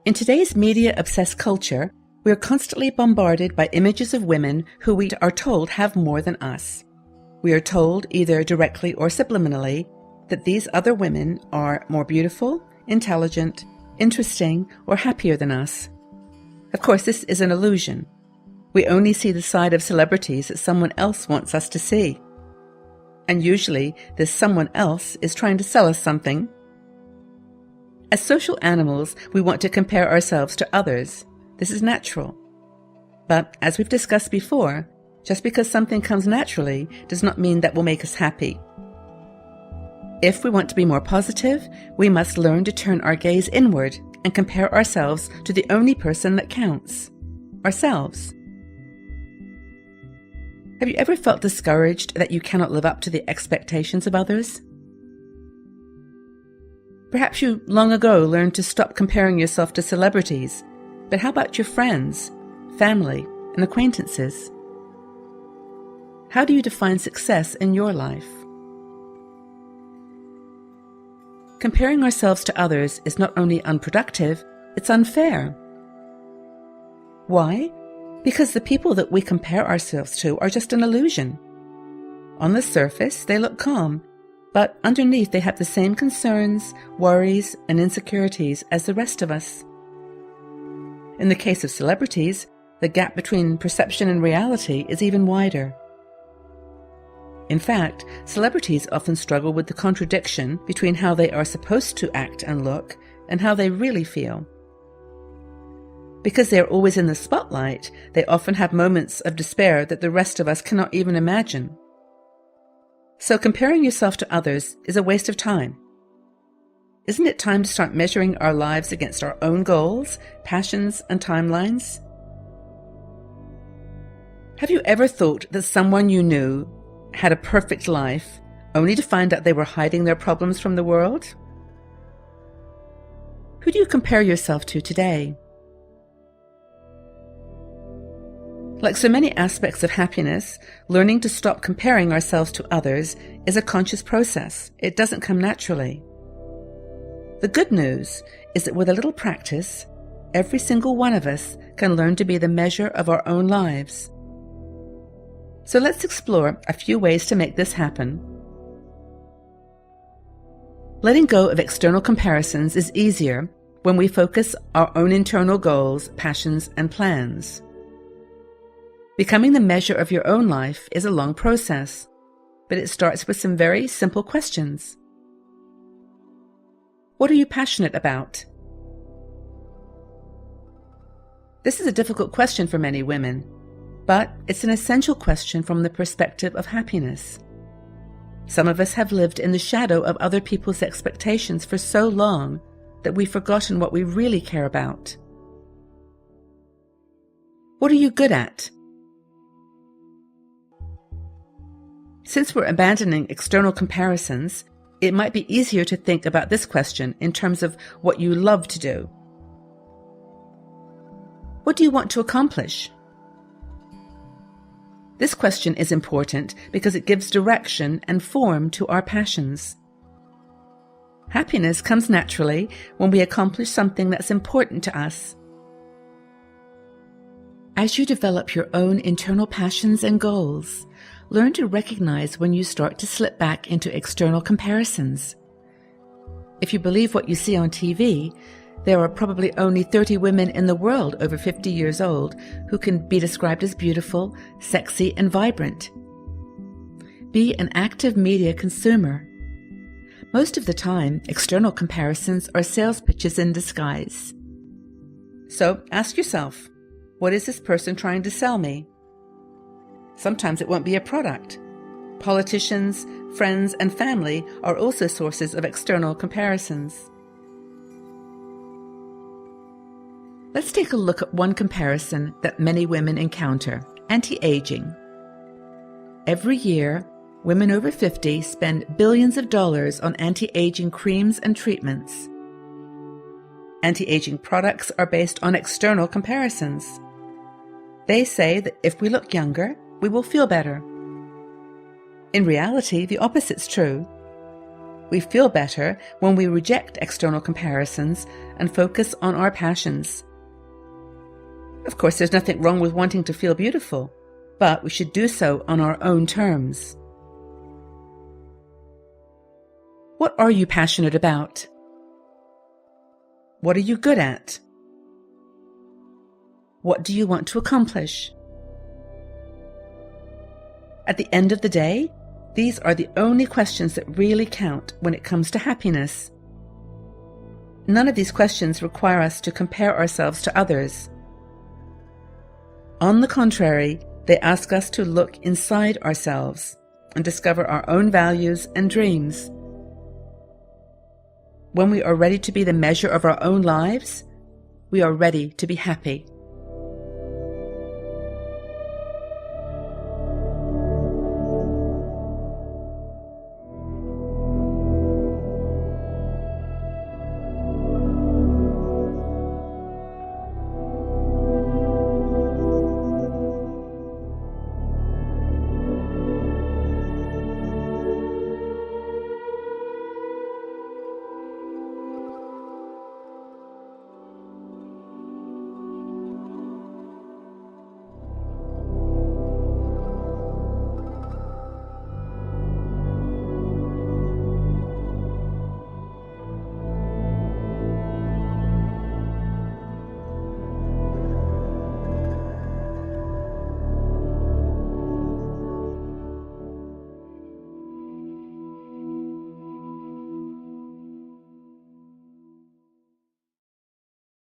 In today's media-obsessed culture, we are constantly bombarded by images of women who we are told have more than us. We are told, either directly or subliminally, that these other women are more beautiful, intelligent, interesting, or happier than us. Of course, this is an illusion. We only see the side of celebrities that someone else wants us to see. And usually, this someone else is trying to sell us something. As social animals, we want to compare ourselves to others. This is natural. But as we've discussed before, just because something comes naturally does not mean that will make us happy. If we want to be more positive, we must learn to turn our gaze inward and compare ourselves to the only person that counts, ourselves. Have you ever felt discouraged that you cannot live up to the expectations of others? Perhaps you long ago learned to stop comparing yourself to celebrities, but how about your friends, family, and acquaintances? How do you define success in your life? Comparing ourselves to others is not only unproductive, it's unfair. Why? Because the people that we compare ourselves to are just an illusion. On the surface, they look calm, but underneath they have the same concerns, worries, and insecurities as the rest of us. In the case of celebrities, the gap between perception and reality is even wider. In fact, celebrities often struggle with the contradiction between how they are supposed to act and look and how they really feel. Because they are always in the spotlight, they often have moments of despair that the rest of us cannot even imagine. So comparing yourself to others is a waste of time. Isn't it time to start measuring our lives against our own goals, passions, and timelines? Have you ever thought that someone you knew had a perfect life, only to find out they were hiding their problems from the world? Who do you compare yourself to today? Like so many aspects of happiness, learning to stop comparing ourselves to others is a conscious process. It doesn't come naturally. The good news is that with a little practice, every single one of us can learn to be the measure of our own lives. So let's explore a few ways to make this happen. Letting go of external comparisons is easier when we focus our own internal goals, passions, and plans. Becoming the measure of your own life is a long process, but it starts with some very simple questions. What are you passionate about? This is a difficult question for many women, but it's an essential question from the perspective of happiness. Some of us have lived in the shadow of other people's expectations for so long that we've forgotten what we really care about. What are you good at? Since we're abandoning external comparisons, it might be easier to think about this question in terms of what you love to do. What do you want to accomplish? This question is important because it gives direction and form to our passions. Happiness comes naturally when we accomplish something that's important to us. As you develop your own internal passions and goals, learn to recognize when you start to slip back into external comparisons. If you believe what you see on TV, there are probably only 30 women in the world over 50 years old who can be described as beautiful, sexy, and vibrant. Be an active media consumer. Most of the time, external comparisons are sales pitches in disguise. So ask yourself, what is this person trying to sell me? Sometimes it won't be a product. Politicians, friends, and family are also sources of external comparisons. Let's take a look at one comparison that many women encounter: anti-aging. Every year, women over 50 spend billions of dollars on anti-aging creams and treatments. Anti-aging products are based on external comparisons. They say that if we look younger, we will feel better. In reality, the opposite's true. We feel better when we reject external comparisons and focus on our passions. Of course, there's nothing wrong with wanting to feel beautiful, but we should do so on our own terms. What are you passionate about? What are you good at? What do you want to accomplish? At the end of the day, these are the only questions that really count when it comes to happiness. None of these questions require us to compare ourselves to others. On the contrary, they ask us to look inside ourselves and discover our own values and dreams. When we are ready to be the measure of our own lives, we are ready to be happy.